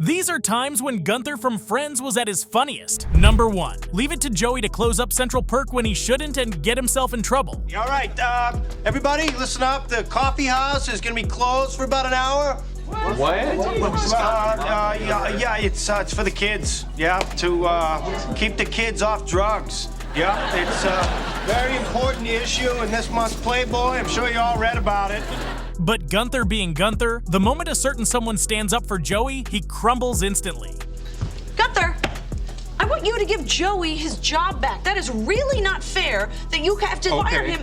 These are times when Gunther from Friends was at his funniest. Number 1. Leave it to Joey to close up Central Perk when he shouldn't and get himself in trouble. All right, everybody, listen up. The coffee house is going to be closed for about an hour. What? Yeah, it's for the kids. Yeah, to keep the kids off drugs. Yeah, it's a very important issue in this month's Playboy. I'm sure you all read about it. But Gunther being Gunther, the moment a certain someone stands up for Joey, he crumbles instantly. Gunther, I want you to give Joey his job back. That is really not fair that you have to fire him.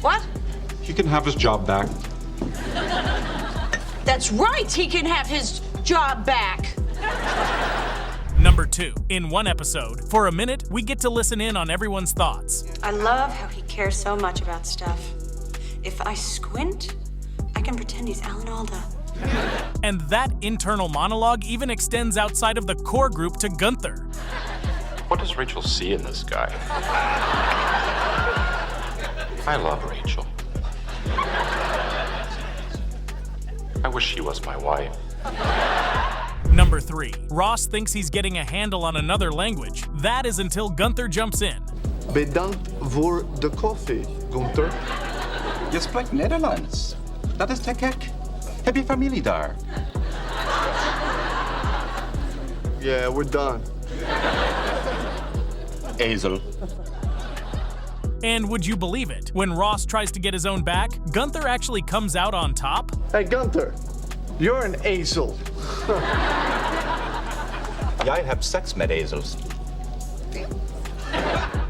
What? He can have his job back. That's right, he can have his job back. Number 2. In one episode, for a minute, we get to listen in on everyone's thoughts. I love how he cares so much about stuff. If I squint, I can pretend he's Alan Alda. And that internal monologue even extends outside of the core group to Gunther. What does Rachel see in this guy? I love Rachel. I wish she was my wife. Number 3. Ross thinks he's getting a handle on another language. That is until Gunther jumps in. Bedankt voor de koffie, Gunther. Je spreekt Nederlands. Dat is te gek. Heb je familie daar? Yeah, we're done. Ezel. And would you believe it? When Ross tries to get his own back, Gunther actually comes out on top. Hey, Gunther, you're an ezel. Jij hebt seks met ezels.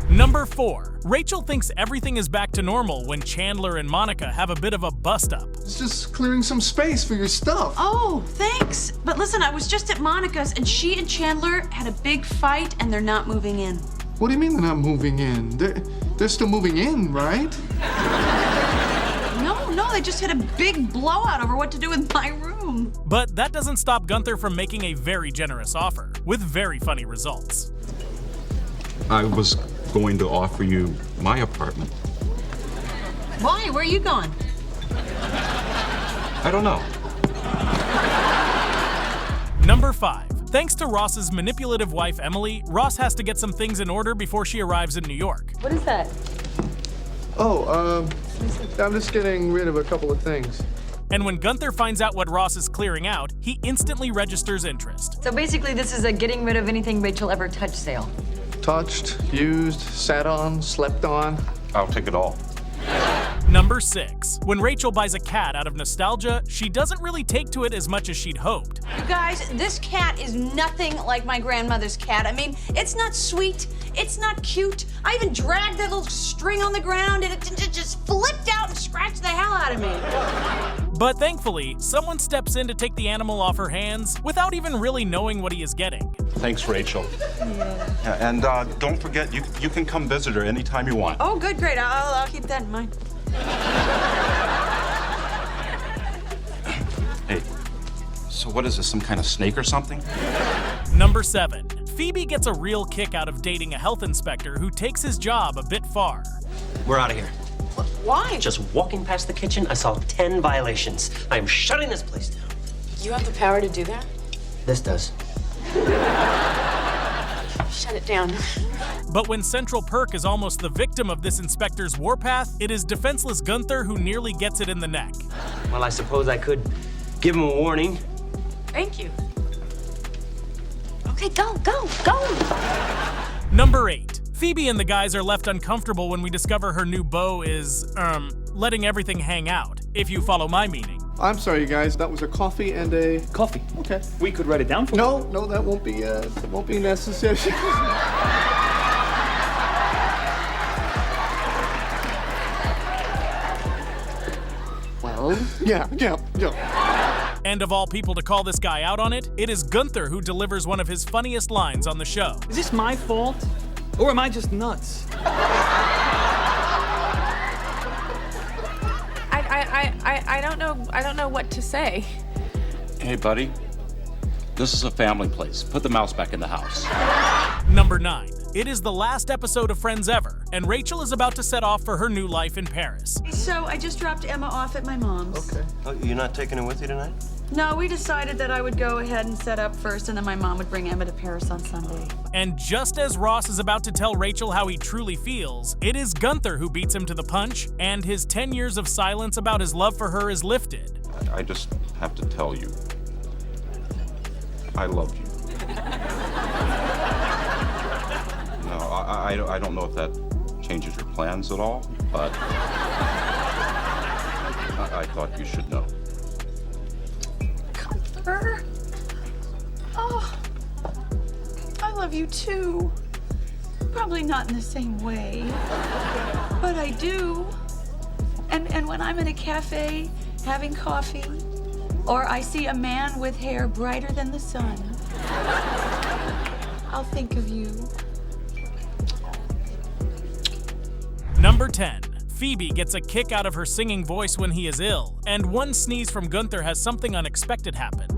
Number 4. Rachel thinks everything is back to normal when Chandler and Monica have a bit of a bust-up. It's just clearing some space for your stuff. Oh, thanks. But listen, I was just at Monica's and she and Chandler had a big fight and they're not moving in. What do you mean they're not moving in? They're still moving in, right? No, they just had a big blowout over what to do with my room. But that doesn't stop Gunther from making a very generous offer, with very funny results. I was going to offer you my apartment. Why? Where are you going? I don't know. Number 5. Thanks to Ross's manipulative wife, Emily, Ross has to get some things in order before she arrives in New York. What is that? Oh, I'm just getting rid of a couple of things. And when Gunther finds out what Ross is clearing out, he instantly registers interest. So basically, this is a getting rid of anything Rachel ever touched sale. Touched, used, sat on, slept on. I'll take it all. Number 6. When Rachel buys a cat out of nostalgia, she doesn't really take to it as much as she'd hoped. You guys, this cat is nothing like my grandmother's cat. I mean, it's not sweet, it's not cute. I even dragged that little string on the ground and it just flipped out and scratched the hell out of me. But thankfully, someone steps in to take the animal off her hands without even really knowing what he is getting. Thanks, Rachel. Yeah, and don't forget, you can come visit her anytime you want. Oh, good, great. I'll keep that in mind. Hey, so what is this, some kind of snake or something? Number 7. Phoebe gets a real kick out of dating a health inspector who takes his job a bit far. We're out of here. Why? Just walking past the kitchen, I saw 10 violations. I am shutting this place down. You have the power to do that? This does. Shut it down. But when Central Perk is almost the victim of this inspector's warpath, it is defenseless Gunther who nearly gets it in the neck. Well, I suppose I could give him a warning. Thank you. Okay, go. Number 8. Phoebe and the guys are left uncomfortable when we discover her new beau is, letting everything hang out, if you follow my meaning. I'm sorry, you guys. That was a coffee and a... Coffee. Okay. We could write it down for you. No, that won't be necessary. Well, yeah. And of all people to call this guy out on it, it is Gunther who delivers one of his funniest lines on the show. Is this my fault? Or am I just nuts? I don't know what to say. Hey, buddy. This is a family place. Put the mouse back in the house. Number 9. It is the last episode of Friends ever, and Rachel is about to set off for her new life in Paris. So I just dropped Emma off at my mom's. Okay. Oh, you're not taking her with you tonight? No, we decided that I would go ahead and set up first, and then my mom would bring Emma to Paris on Sunday. And just as Ross is about to tell Rachel how he truly feels, it is Gunther who beats him to the punch, and his 10 years of silence about his love for her is lifted. I just have to tell you, I love you. No, I don't know if that changes your plans at all, but I thought you should know. Gunther? Oh, I love you too. Probably not in the same way, but I do. And when I'm in a cafe having coffee, or I see a man with hair brighter than the sun, I'll think of you. Number 10. Phoebe gets a kick out of her singing voice when he is ill, and one sneeze from Gunther has something unexpected happen.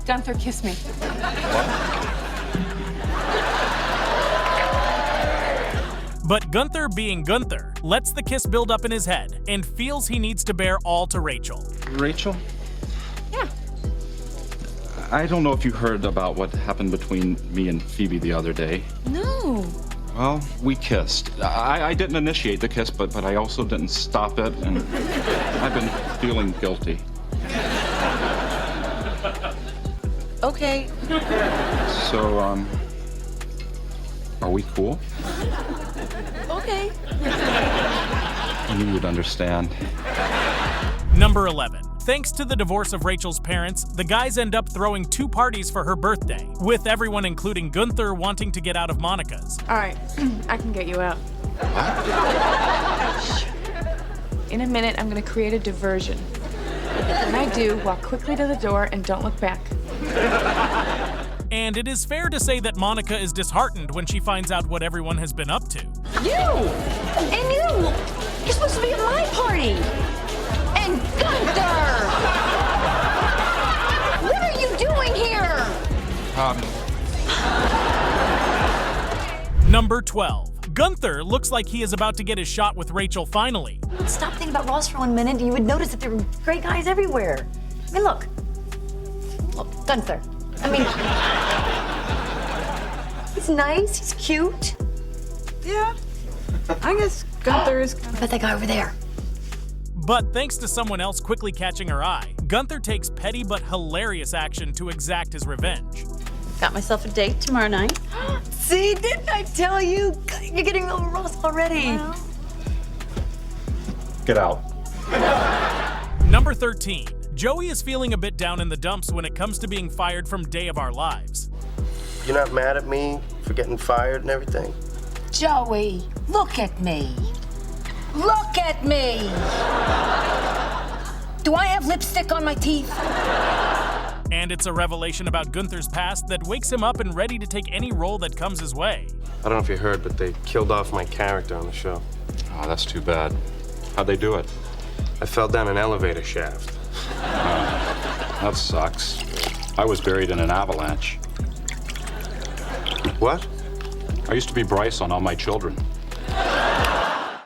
Gunther, kiss me. But Gunther, being Gunther, lets the kiss build up in his head and feels he needs to bear all to Rachel. Rachel? Yeah. I don't know if you heard about what happened between me and Phoebe the other day. No. Well, we kissed. I didn't initiate the kiss, but I also didn't stop it, and I've been feeling guilty. Okay. So, are we cool? Okay. You would understand. Number 11. Thanks to the divorce of Rachel's parents, the guys end up throwing 2 parties for her birthday, with everyone including Gunther wanting to get out of Monica's. All right, I can get you out. In a minute, I'm gonna create a diversion. When I do, walk quickly to the door and don't look back. And it is fair to say that Monica is disheartened when she finds out what everyone has been up to. You! And you! You're supposed to be at my party! And Gunther! What are you doing here? Number 12. Gunther looks like he is about to get his shot with Rachel finally. Stop thinking about Ross for 1 minute and you would notice that there were great guys everywhere. I mean, look. Look, Gunther. I mean, he's nice, he's cute. Yeah. I guess Gunther is What about that guy over there? But thanks to someone else quickly catching her eye, Gunther takes petty but hilarious action to exact his revenge. Got myself a date tomorrow night. See, didn't I tell you? You're getting over Ross already. Well. Get out. Number 13. Joey is feeling a bit down in the dumps when it comes to being fired from Day of Our Lives. You're not mad at me for getting fired and everything? Joey, look at me. Look at me. Do I have lipstick on my teeth? And it's a revelation about Gunther's past that wakes him up and ready to take any role that comes his way. I don't know if you heard, but they killed off my character on the show. Oh, that's too bad. How'd they do it? I fell down an elevator shaft. That sucks. I was buried in an avalanche. What? I used to be Bryce on All My Children.